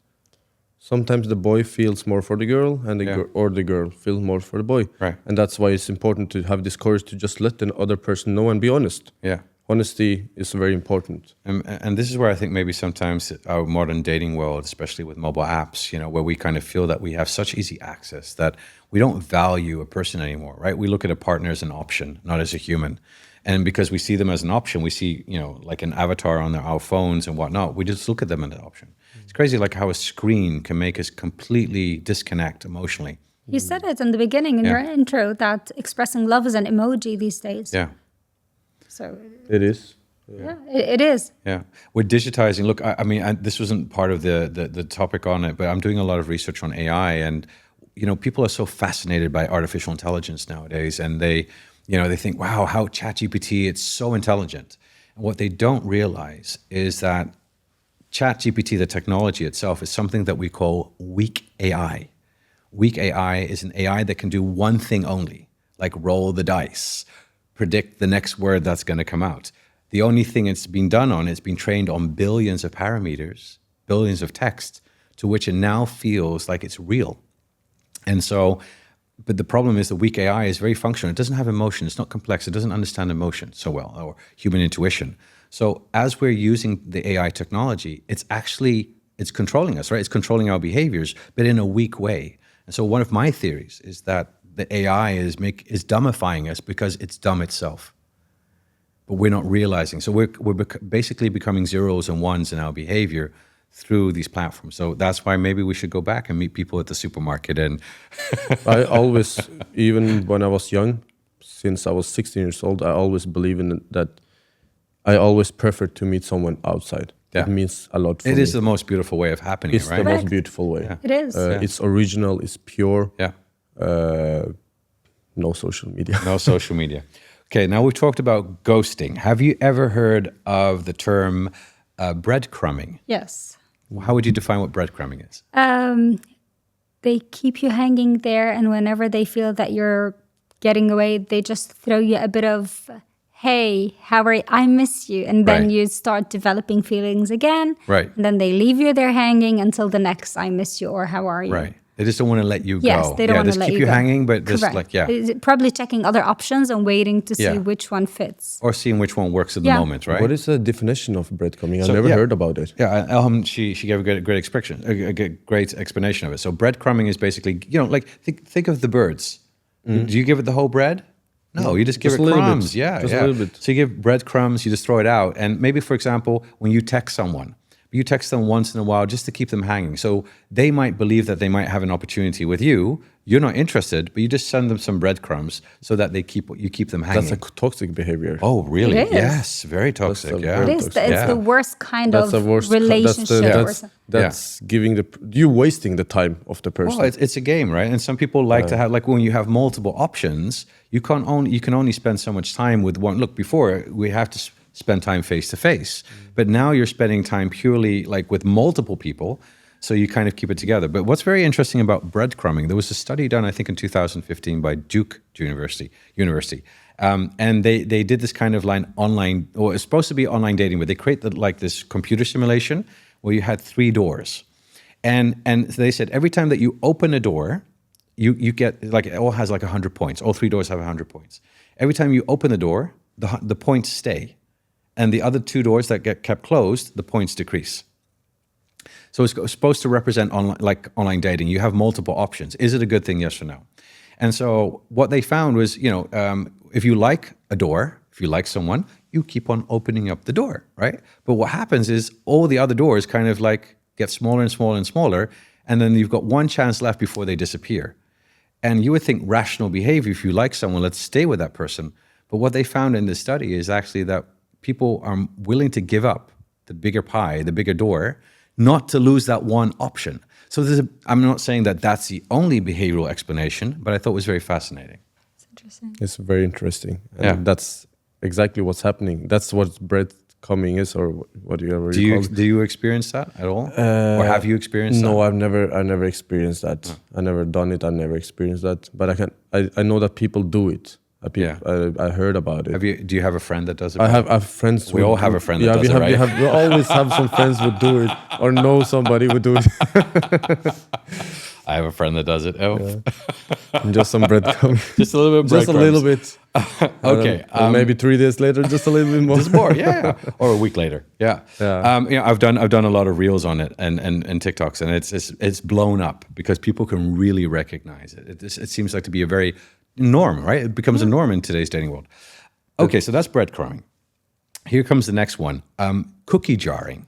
Sometimes the boy feels more for the girl, and the girl feels more for the boy. Right. And that's why it's important to have this courage to just let the other person know and be honest. Yeah. Honesty is very important. And this is where I think maybe sometimes our modern dating world, especially with mobile apps, where we kind of feel that we have such easy access that we don't value a person anymore, right? We look at a partner as an option, not as a human. And because we see them as an option, we see, like an avatar on our phones and whatnot, we just look at them as an option. It's crazy like how a screen can make us completely disconnect emotionally. You said it in the beginning in your intro that expressing love is an emoji these days. Yeah. So It is. yeah, it is. Yeah, we're digitizing. Look, I mean, this wasn't part of the topic on it, but I'm doing a lot of research on AI, and people are so fascinated by artificial intelligence nowadays, and they think, wow, how ChatGPT, it's so intelligent. And what they don't realize is that ChatGPT, the technology itself, is something that we call weak AI. Weak AI is an AI that can do one thing only, like roll the dice, predict the next word that's going to come out. The only thing it's been done on, it's been trained on billions of parameters, billions of text, to which it now feels like it's real. And so, but the problem is the weak AI is very functional. It doesn't have emotion. It's not complex. It doesn't understand emotion so well, or human intuition. So as we're using the AI technology, it's controlling us, right? It's controlling our behaviors, but in a weak way. And so one of my theories is that the AI is dumbifying us because it's dumb itself. But we're not realizing. So we're basically becoming zeros and ones in our behavior through these platforms. So that's why maybe we should go back and meet people at the supermarket. And I always, even when I was young, since I was 16 years old, I always believe in that. I always prefer to meet someone outside. Yeah. It means a lot for me. it is the most beautiful way of happening, It's right? the most Correct. beautiful way. It is. It's original, it's pure. Yeah. No social media. No social media. Okay, now we've talked about ghosting. Have you ever heard of the term breadcrumbing? Yes. How would you define what breadcrumbing is? They keep you hanging there, and whenever they feel that you're getting away, they just throw you a bit of, hey, how are you? I miss you. And then Right. you start developing feelings again. Right. And then they leave you there hanging until the next I miss you or how are you? Right. They just don't want to let you Yes, go. they don't want just to let keep you you go. hanging, but just Correct. like, yeah. Probably checking other options and waiting to see Yeah. which one fits. Or seeing which one works at the Yeah. moment, right? What is the definition of breadcrumbing? I So, never yeah. heard about it. Yeah, Elham, she gave a great expression, a great explanation of it. So breadcrumbing is basically, like think of the birds. Do you give it the whole bread? No, you just give Just it a little bit. crumbs. Yeah, Just a yeah. little bit. So you give breadcrumbs, you just throw it out. And maybe, for example, when you text someone, you text them once in a while just to keep them hanging. So they might believe that they might have an opportunity with you. You're not interested, but you just send them some breadcrumbs so that you keep them hanging. That's a toxic behavior. Oh, really? It is. Yes, very toxic. a Yeah. very It is. toxic. It's the worst kind of relationship. That's giving you wasting the time of the person. Well, it's a game, right? And some people like to have, like when you have multiple options, you can only spend so much time with one. Look, before we have to spend time face to face. But now you're spending time purely like with multiple people. So you kind of keep it together. But what's very interesting about breadcrumbing, there was a study done, I think, in 2015 by Duke University. And they did this kind of online, or it's supposed to be online dating, but they create like this computer simulation where you had 3 doors. And they said every time that you open a door, you get, like, it all has like 100 points. All 3 doors have 100 points. Every time you open the door, the points stay. And the other 2 doors that get kept closed, the points decrease. So it's supposed to represent online dating. You have multiple options. Is it a good thing, yes or no? And so what they found was, if you like a door, if you like someone, you keep on opening up the door, right? But what happens is all the other doors kind of like get smaller and smaller and smaller, and then you've got one chance left before they disappear. And you would think rational behavior, if you like someone, let's stay with that person. But what they found in this study is actually that people are willing to give up the bigger pie, the bigger door, not to lose that one option. So I'm not saying that that's the only behavioral explanation, but I thought it was very fascinating. It's interesting. It's very interesting. And that's exactly what's happening. That's what breadcrumbing is, or what do you ever call it. Do you experience that at all? Or have you experienced that? No, I've never experienced that. No. I never done it. I never experienced that. But I know that people do it. I heard about it. Do you have a friend that does it? I have friends. We all have a friend that does it, right? We always have some friends who do it, or know somebody who do it. I have a friend that does it. Oh, yeah. Just some breadcrumbing. Just a little bit. Just a little bit. Okay. Maybe 3 days later, just a little bit more. Just more, yeah. Or a week later, yeah. I've done a lot of reels on it and TikToks, and it's blown up because people can really recognize it. It seems like to be a very norm, right? It becomes a norm in today's dating world. Okay, so that's breadcrumbing. Here comes the next one. Cookie jarring.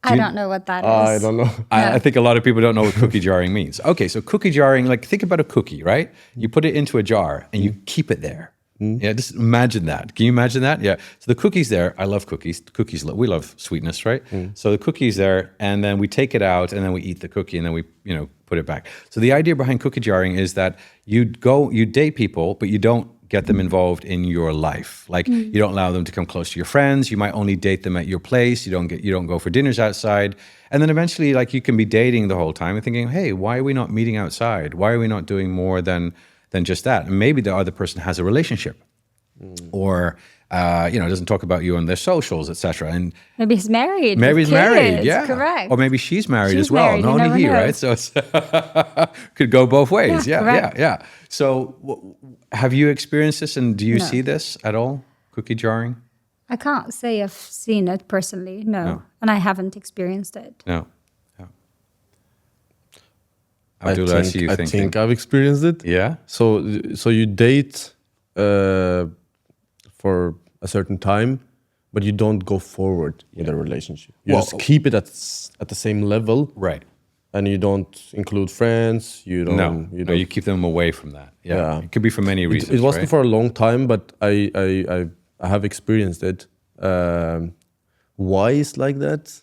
I don't know what that is. I don't know. I think a lot of people don't know what cookie jarring means. Okay, so cookie jarring, like think about a cookie, right? You put it into a jar and you keep it there. Yeah, just imagine that. Can you imagine that? Yeah. So the cookie's there. I love cookies. We love sweetness, right? So the cookie's there, and then we take it out, and then we eat the cookie, and then we, put it back. So the idea behind cookie jarring is that you date people, but you don't get them involved in your life. Like you don't allow them to come close to your friends. You might only date them at your place. You don't go for dinners outside. And then eventually, like, you can be dating the whole time and thinking, hey, why are we not meeting outside? Why are we not doing more than just that? And maybe the other person has a relationship, or doesn't talk about you on their socials, etc. And maybe he's married. Maybe he's married, yeah, correct. Or maybe she's married as well. Married, not only he, right? So it's could go both ways. Yeah. So have you experienced this, and do you see this at all? Cookie jarring? I can't say I've seen it personally. No. And I haven't experienced it. No. Abdullah, I think I've experienced it. Yeah. So you date for a certain time, but you don't go forward with a relationship. You just keep it at the same level, right? And you don't include friends. You don't. You keep them away from that. Yeah. It could be for many reasons. It wasn't for a long time, but I have experienced it. Why is like that?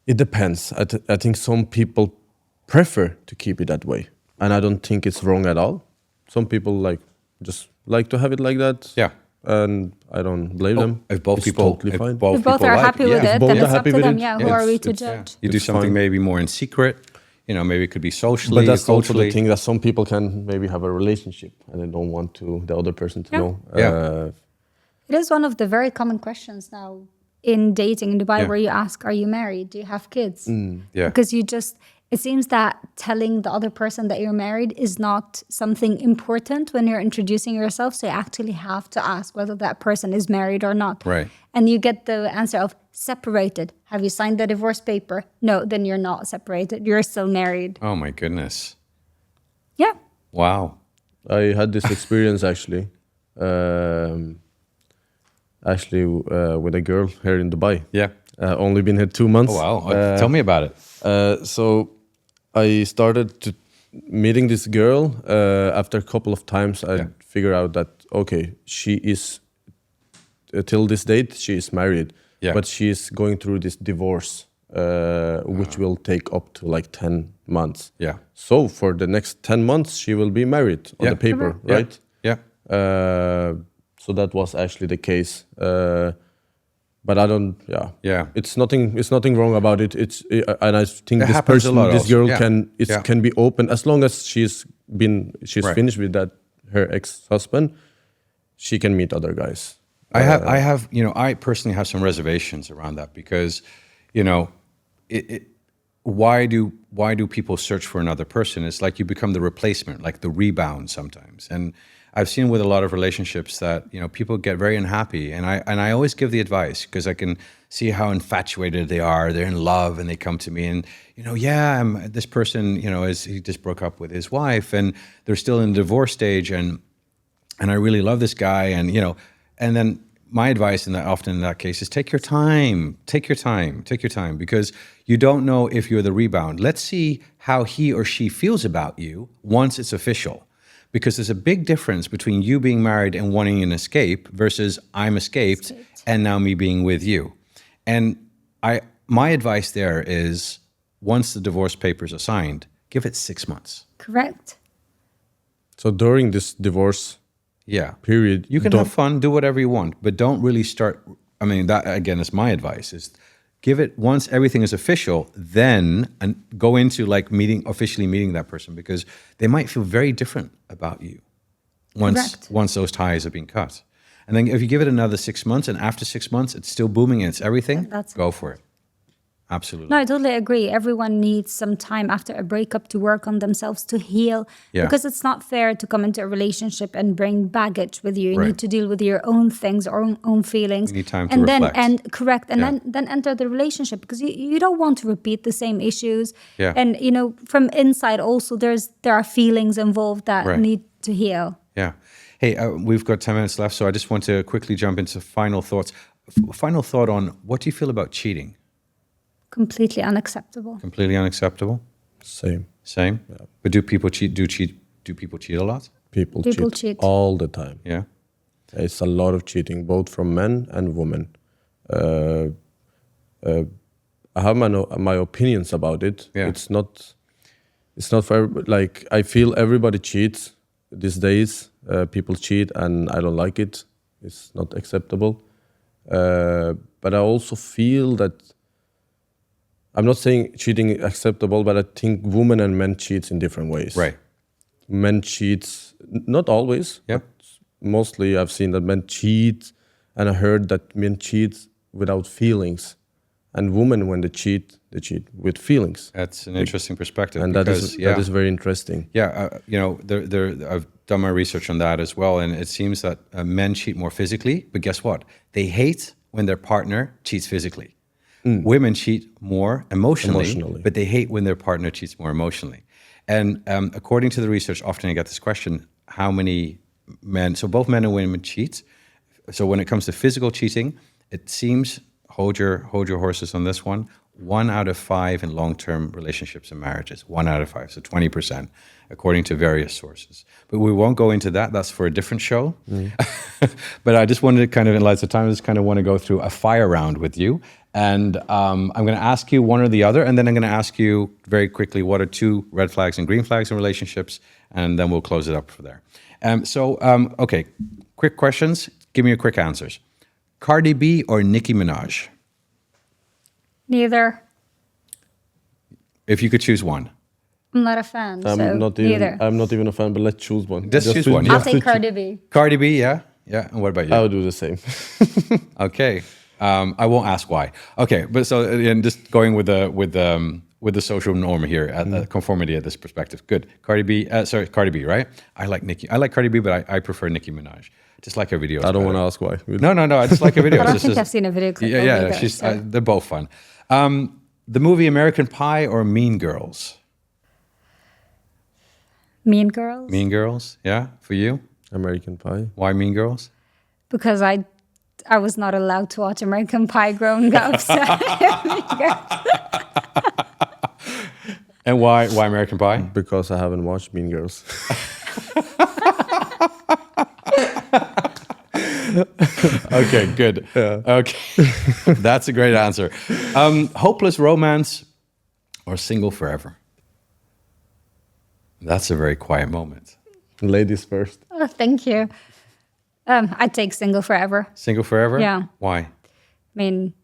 It depends. I think some people prefer to keep it that way, and I don't think it's wrong at all. Some people just like to have it like that. Yeah, and I don't blame them. If both people, totally fine. If both are happy with it, then it's up to them. Yeah, who are we to judge? You do something maybe more in secret. Maybe it could be socially. But that's also the thing that some people can maybe have a relationship and they don't want the other person to know. It is one of the very common questions now in dating in Dubai, where you ask, are you married? Do you have kids? Because it seems that telling the other person that you're married is not something important when you're introducing yourself. So you actually have to ask whether that person is married or not. Right. And you get the answer of separated. Have you signed the divorce paper? No, then you're not separated. You're still married. Oh my goodness. Yeah. Wow. I had this experience actually. With a girl here in Dubai. Yeah. Only been here 2 months. Oh, wow. Tell me about it. So I started meeting this girl. After a couple of times, I figured out that, okay, she is, till this date, she is married. Yeah. But she is going through this divorce, which will take up to 10 months. Yeah. So for the next 10 months, she will be married on the paper, right? Yeah. So so that was actually the case. But I don't. Yeah. Yeah. It's nothing. It's nothing wrong about it. And I think It this happens a person, lot this also. girl, Yeah. can be open as long as she's Right. finished with that her ex-husband. She can meet other guys. I have, I personally have some reservations around that because, why do people search for another person? It's like you become the replacement, like the rebound sometimes. And I've seen with a lot of relationships that, people get very unhappy. And I always give the advice because I can see how infatuated they are. They're in love and they come to me and, this person, he just broke up with his wife and they're still in the divorce stage and I really love this guy. And, and then my advice often in that case is take your time, because you don't know if you're the rebound. Let's see how he or she feels about you once it's official. Because there's a big difference between you being married and wanting an escape versus I'm escaped and now me being with you. And my advice there is once the divorce papers are signed, give it 6 months. Correct. So during this divorce period, you can have fun, do whatever you want, but don't really start. I mean, that again is my advice: is give it once everything is official, then and go into like officially meeting that person because they might feel very different about you once those ties have been cut. And then if you give it another 6 months, and after 6 months it's still booming and it's everything, go for it. Absolutely. No, I totally agree. Everyone needs some time after a breakup to work on themselves, to heal. Yeah. Because it's not fair to come into a relationship and bring baggage with you. You Right. need to deal with your own things or own feelings. You need time to reflect. Then enter the relationship because you don't want to repeat the same issues. Yeah. And from inside also there are feelings involved that Right. need to heal. Yeah. Hey, we've got 10 minutes left, so I just want to quickly jump into final thoughts. Final thought on what do you feel about cheating? Completely unacceptable. Completely unacceptable? Same. Yeah. But do people cheat? Do people cheat a lot? People cheat all the time. Yeah. It's a lot of cheating, both from men and women. I have my opinions about it. Yeah. It's not for like I feel everybody cheats these days. People cheat, and I don't like it. It's not acceptable. But I also feel that I'm not saying cheating is acceptable, but I think women and men cheat in different ways. Right. Men cheat, not always. Yeah. But mostly I've seen that men cheat, and I heard that men cheat without feelings. And women, when they cheat with feelings. That's an interesting perspective. And that is very interesting. Yeah, I've done my research on that as well, and it seems that men cheat more physically, but guess what? They hate when their partner cheats physically. Women cheat more emotionally, but they hate when their partner cheats more emotionally. And according to the research, often I get this question, how many men, so both men and women cheat. So when it comes to physical cheating, it seems, hold your horses on this one, 1 out of 5 in long-term relationships and marriages, 1 out of 5, so 20%, according to various sources. But we won't go into that. That's for a different show. But I just wanted to kind of, in light of time, I just kind of want to go through a fire round with you. And I'm going to ask you one or the other, and then I'm going to ask you very quickly what are 2 red flags and green flags in relationships, and then we'll close it up for there. Okay, quick questions. Give me your quick answers. Cardi B or Nicki Minaj? Neither. If you could choose one. I'm not a fan, so neither. I'm not even a fan, but let's choose one. Just choose one. I'll take Cardi B. Cardi B, yeah? Yeah, and what about you? I would do the same. Okay. I won't ask why. Okay, but so and just going with the social norm here, the conformity at this perspective. Good. Cardi B, right? I like Cardi B, but I prefer Nicki Minaj. Just like her videos. I don't want to ask why. No. I just like her videos. I don't think I've seen a video clip. They're both fun. The movie American Pie or Mean Girls? Mean Girls. Mean Girls, yeah, for you? American Pie. Why Mean Girls? Because I was not allowed to watch American Pie growing up. So And why American Pie? Because I haven't watched Mean Girls. Okay, good. Yeah. Okay, that's a great answer. Hopeless romance or single forever? That's a very quiet moment. Ladies first. oh, thank you. I'd take single forever. Single forever? Yeah. Why? I mean,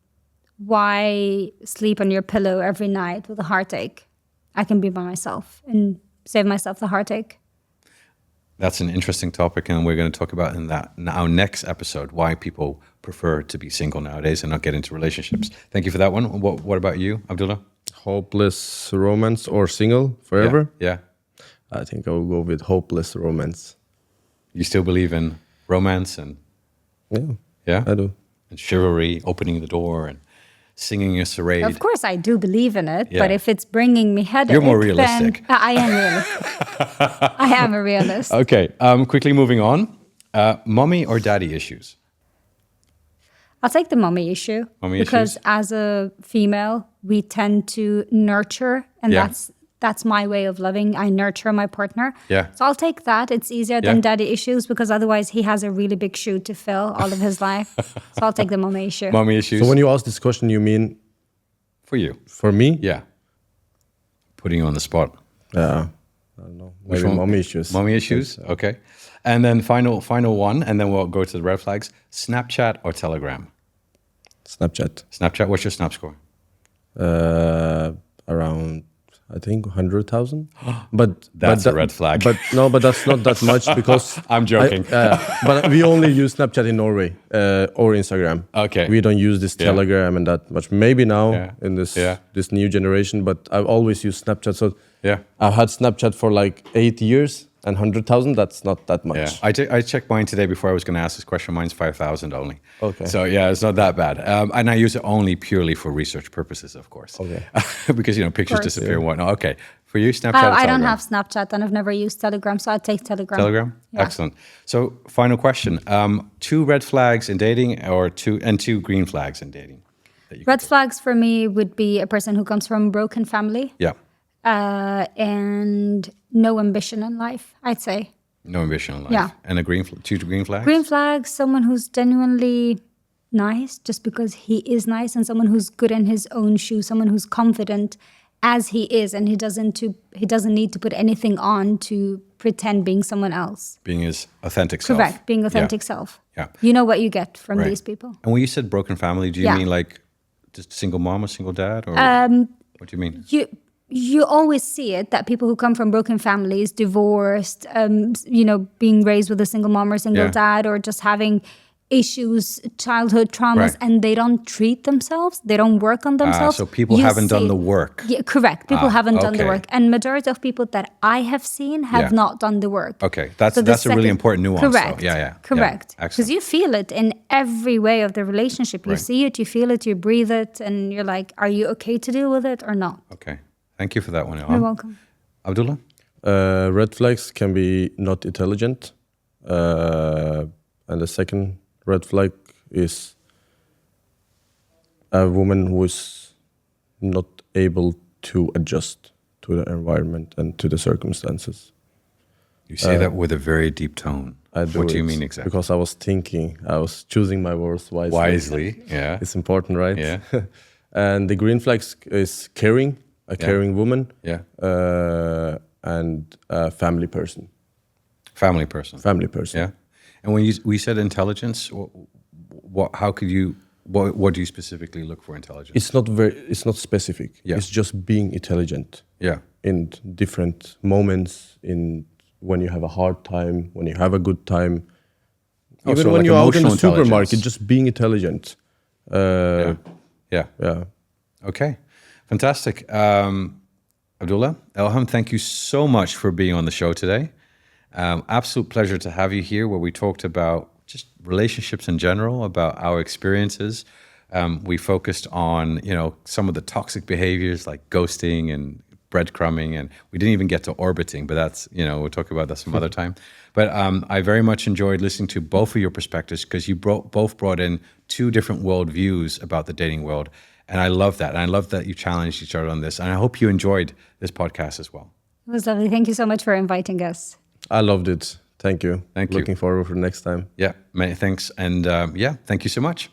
why sleep on your pillow every night with a heartache? I can be by myself and save myself the heartache. That's an interesting topic, and we're going to talk about in our next episode why people prefer to be single nowadays and not get into relationships. Thank you for that one. What about you, Abdullah? Hopeless romance or single forever? Yeah. I think I will go with hopeless romance. You still believe in romance and Yeah, I do. and chivalry, opening the door and singing a charade? Of course, I do believe in it, Yeah. but if it's bringing me headache, You're more realistic. then I am realistic. I am a realist. Okay, quickly moving on. Mommy or daddy issues? I'll take the mommy issue. Mommy because issues? as a female, we tend to nurture, and Yeah. that's my way of loving. I nurture my partner. Yeah. So I'll take that. It's easier Yeah. than daddy issues because otherwise he has a really big shoe to fill all of his life. So I'll take the mommy issue. Mommy issues? So when you ask this question, you mean For you? for me? Yeah. Putting you on the spot. Yeah. I don't know. Which Maybe one? mommy issues. Mommy issues? Okay. And then final one, and then we'll go to the red flags. Snapchat or Telegram? Snapchat. Snapchat, what's your Snap score? Around, I think, 100,000. But That's a red flag. But no, but that's not that much because I'm joking. but we only use Snapchat in Norway or Instagram. Okay. We don't use this Yeah. Telegram and that much. Maybe now Yeah. in this Yeah. this new generation, but I've always used Snapchat. So Yeah. I've had Snapchat for like 8 years, and 100,000, that's not that much. Yeah, I checked mine today before I was going to ask this question. Mine's 5,000 only. Okay. So yeah, it's not that bad. And I use it only purely for research purposes, of course. Okay. Because pictures course. disappear and whatnot. Okay, for you, Snapchat. or I don't Telegram? have Snapchat and I've never used Telegram, so I'd take Telegram. Telegram. Yeah. Excellent. So final question: 2 red flags in dating, or two green flags in dating? That you Red flags for me would be a person who comes from a broken family Yeah. and no ambition in life, I'd say. No ambition in life. Yeah. And 2 green flags. Green flags, someone who's genuinely nice just because he is nice, and someone who's good in his own shoes, someone who's confident as he is, and he doesn't need to put anything on to pretend being someone else. Being his authentic self. Correct, being authentic Yeah. self. Yeah. You know what you get from Right. these people. And when you said broken family, do you Yeah. mean like just single mom or single dad, or what do you mean? You always see it that people who come from broken families, divorced, being raised with a single mom or single Yeah. dad, or just having issues, childhood traumas, Right. and they don't treat themselves, they don't work on themselves. So people You haven't done see- the work. Yeah, correct. People haven't done the okay. work, and majority of people that I have seen have Yeah. not done the work. Okay, that's So the a really second- important nuance. Correct. Though. Yeah. Correct. Yeah. Because Excellent. you feel it in every way of the relationship. You Right. see it, you feel it, you breathe it, and you're like, are you okay to deal with it or not? Okay, thank you for that one, You're Elham. welcome. Abdullah. Red flags can be not intelligent. And the second red flag is a woman who is not able to adjust to the environment and to the circumstances. You say that with a very deep tone. I do What do you it mean exactly? Because I was thinking, I was choosing my words wisely. Wisely, yeah. It's important, right? Yeah. And the green flags is caring, a caring woman, Yeah. and a family person. Family person. Family person. Yeah. And when we said intelligence, how could you? What do you specifically look for intelligence? It's not specific. Yeah. It's just being intelligent Yeah. in different moments, in when you have a hard time, when you have a good time. Even so when like you're out in the emotional supermarket, intelligence. just being intelligent. Yeah. Yeah. Okay. Fantastic. Abdullah, Elham, thank you so much for being on the show today. Absolute pleasure to have you here, where we talked about just relationships in general, about our experiences. We focused on, some of the toxic behaviors like ghosting and breadcrumbing, and we didn't even get to orbiting, but that's, we'll talk about that some other time. But I very much enjoyed listening to both of your perspectives, because you both brought in 2 different worldviews about the dating world. And I love that. And I love that you challenged each other on this. And I hope you enjoyed this podcast as well. It was lovely. Thank you so much for inviting us. I loved it. Thank you. Thank you. Looking forward for next time. Yeah, many thanks. And thank you so much.